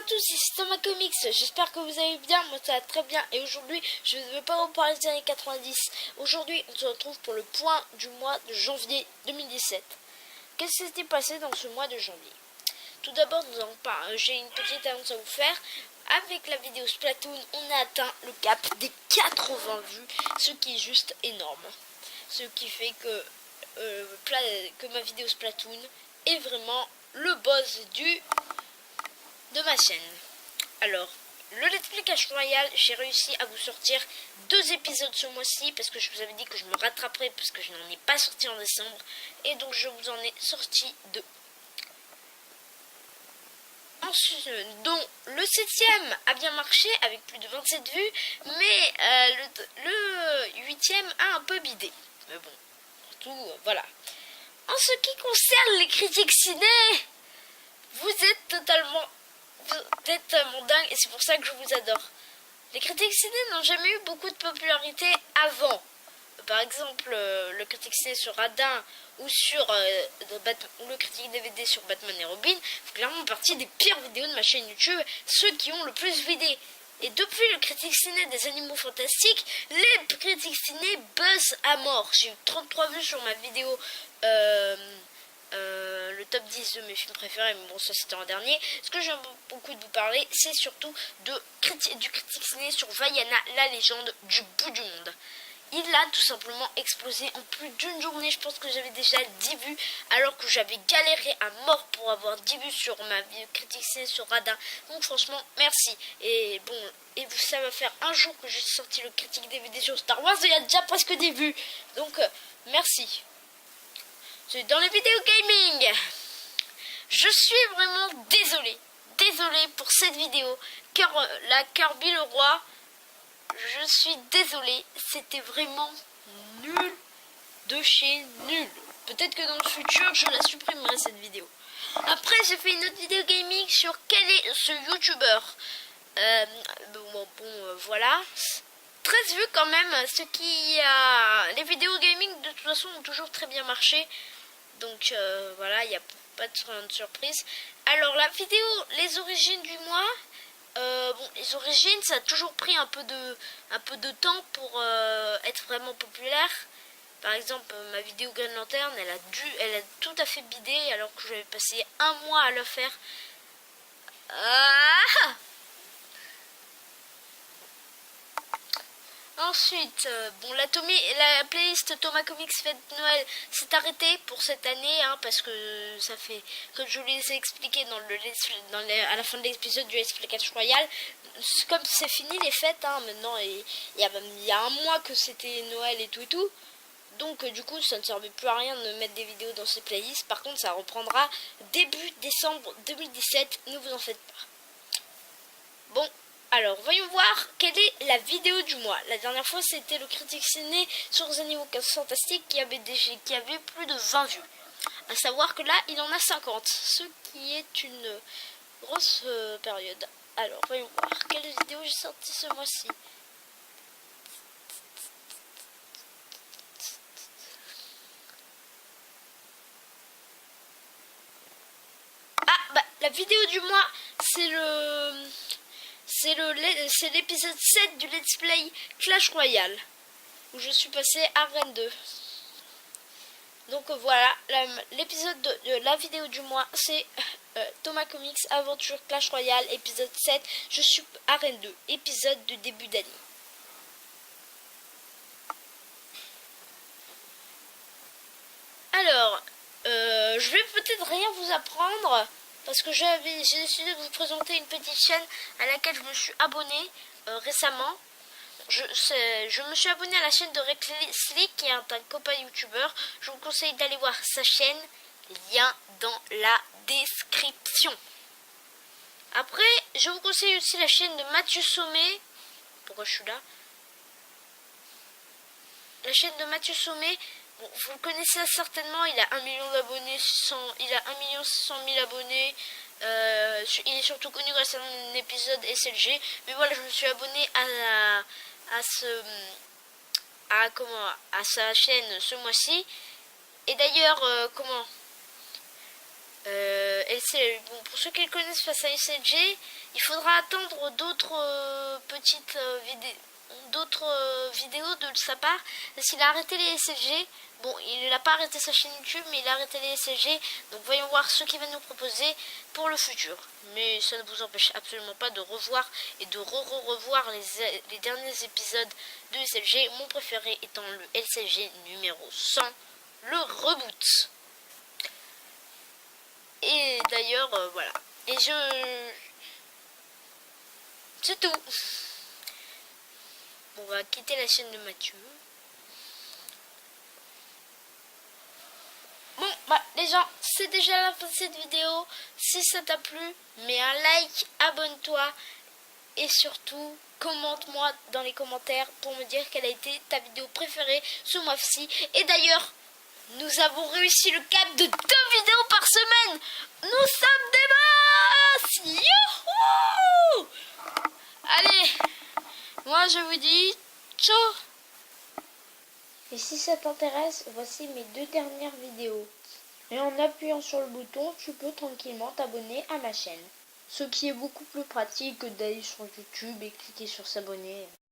tous, ici Thomas Comics, j'espère que vous allez bien, moi ça va très bien et aujourd'hui je ne vais pas vous parler des années 90. Aujourd'hui on se retrouve pour le point du mois de janvier 2017. Qu'est-ce qui s'était passé dans ce mois de janvier? Tout d'abord j'ai une petite annonce à vous faire. Avec la vidéo Splatoon, on a atteint le cap des 80 vues, ce qui est juste énorme. Ce qui fait que ma vidéo Splatoon est vraiment le boss de ma chaîne. Alors, le Let's Play Clash Royale, j'ai réussi à vous sortir 2 épisodes ce mois-ci parce que je vous avais dit que je me rattraperais parce que je n'en ai pas sorti en décembre et donc je vous en ai sorti 2. Ensuite, dont le 7ème a bien marché avec plus de 27 vues, mais le 8ème a un peu bidé. Mais bon, surtout, voilà. En ce qui concerne les critiques ciné, vous êtes totalement dingue et c'est pour ça que je vous adore. Les critiques ciné n'ont jamais eu beaucoup de popularité avant. Par exemple, le critique ciné sur Radin ou sur le critique DVD sur Batman et Robin font clairement partie des pires vidéos de ma chaîne YouTube, ceux qui ont le plus vidé. Et depuis le critique ciné des animaux fantastiques, les critiques ciné buzzent à mort. J'ai eu 33 vues sur ma vidéo le top 10 de mes films préférés, mais bon, ça c'était en dernier. Ce que j'aime beaucoup de vous parler, c'est surtout du critique ciné sur Vaiana, la légende du bout du monde. Il a tout simplement explosé en plus d'une journée. Je pense que j'avais déjà 10 vues alors que j'avais galéré à mort pour avoir 10 vues sur ma critique ciné sur Radin. Donc franchement merci. Et bon, ça va faire un jour que j'ai sorti le critique DVD sur Star Wars et il y a déjà presque 10 vues. Donc merci. Dans les vidéos gaming, je suis vraiment désolée pour cette vidéo car la Kirby le roi, je suis désolée, c'était vraiment nul de chez nul. Peut-être que dans le futur je la supprimerai cette vidéo. Après j'ai fait une autre vidéo gaming sur quel est ce youtubeur. Voilà, 13 vues quand même, ce qui a... Les vidéos gaming de toute façon ont toujours très bien marché. Donc voilà, il n'y a pas de surprise. Alors la vidéo, les origines du mois, les origines, ça a toujours pris un peu de temps pour être vraiment populaire. Par exemple, ma vidéo Green Lantern, elle a tout à fait bidé alors que j'avais passé un mois à le faire. Ensuite, la playlist Thomas Comics Fête Noël s'est arrêtée pour cette année parce que ça fait, comme je vous l'ai expliqué à la fin de l'épisode du Let's Play Clash Royale, comme c'est fini les fêtes, maintenant il y a un mois que c'était Noël et tout. Donc du coup ça ne servait plus à rien de mettre des vidéos dans ces playlists. Par contre ça reprendra début décembre 2017, ne vous en faites pas. Bon. Alors, voyons voir quelle est la vidéo du mois. La dernière fois, c'était le critique ciné sur les animaux fantastiques qui avait plus de 20 vues. À savoir que là, il en a 50, ce qui est une grosse période. Alors, voyons voir quelle vidéo j'ai sorti ce mois-ci. La vidéo du mois, c'est l'épisode 7 du Let's Play Clash Royale, où je suis passé à Rennes 2. Donc voilà, la vidéo du mois, c'est Thomas Comics Aventure Clash Royale, épisode 7, je suis à Rennes 2, épisode de début d'année. Alors, je vais peut-être rien vous apprendre, parce que j'ai décidé de vous présenter une petite chaîne à laquelle je me suis abonné récemment. Je me suis abonné à la chaîne de Rexley, qui est un copain youtubeur. Je vous conseille d'aller voir sa chaîne, lien dans la description. Après, je vous conseille aussi la chaîne de Mathieu Sommet. Pourquoi je suis là? La chaîne de Mathieu Sommet. Bon, vous le connaissez certainement, il a 1 million d'abonnés, il a 1 600 000 abonnés. Il est surtout connu grâce à un épisode SLG. Mais voilà, je me suis abonné à sa chaîne ce mois-ci. Et d'ailleurs, pour ceux qui le connaissent face à SLG, il faudra attendre d'autres petites vidéos de sa part, parce qu'il a arrêté les SFG. Bon, il n'a pas arrêté sa chaîne YouTube, mais il a arrêté les SFG. Donc voyons voir ce qu'il va nous proposer pour le futur. Mais ça ne vous empêche absolument pas de revoir et de revoir les derniers épisodes de SFG. Mon préféré étant le SFG numéro 100, le reboot. Et d'ailleurs, voilà. Et c'est tout. On va quitter la chaîne de Mathieu. Bon, bah les gens, c'est déjà la fin de cette vidéo. Si ça t'a plu, mets un like, abonne-toi et surtout commente-moi dans les commentaires pour me dire quelle a été ta vidéo préférée ce mois-ci. Et d'ailleurs, nous avons réussi le cap de 2 vidéos par semaine. Nous sommes des boss. Youhou! Allez, moi je vous dis ciao. Et si ça t'intéresse, voici mes 2 dernières vidéos. Et en appuyant sur le bouton, tu peux tranquillement t'abonner à ma chaîne. Ce qui est beaucoup plus pratique que d'aller sur YouTube et cliquer sur s'abonner.